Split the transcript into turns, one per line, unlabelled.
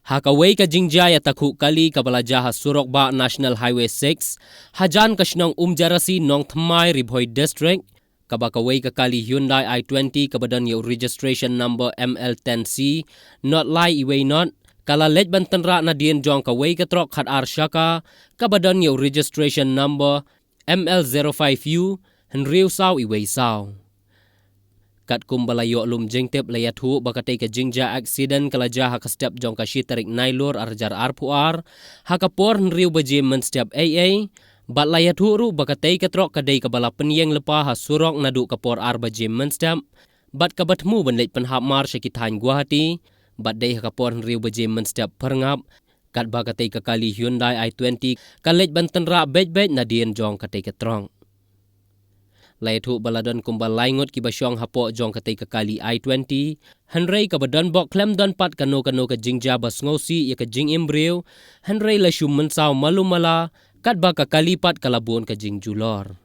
Hakaway ka jingjaya takhu kali kabalajaha surok ba National Highway 6, hajan kasnong umjarasi nong Thamai Ribhoi District, kabakaway ka kali Hyundai i20 kabadan yung registration number ML10C, not lai iway not, kala lejban tanra na diyan jong kaway katrok khat arsyaka, kabadan yung registration number ML05U, henriw saw iway saw. Kat kumbalayo lum jengtep layathu bakatay ka jingja accident kalajaha ka step jong ka shitarik nailor arjar arpuar hakapor nriu baje men step AA bat layathu ru bakatay ka trok kadai ka bala penyeng lepa ha surok nadu kapor ar baje men step bat kabatmu benleit penhap mar syakitan Guwahati bat dai hakapor nriu baje men step perngap kat bakatay ka kali Hyundai i20 kalej bantenra bej-bej na dien jong katay ka trong. Layathu baladon kumbal laingot ki basyong hapo jong katay kakali I-20, henrei kabadan bok klem don pat kano ka jingja bas ngosi ya ka jing imbriw, henrei la syum mensaw malumala, kat ba kakalipat kalabun ka jing julor.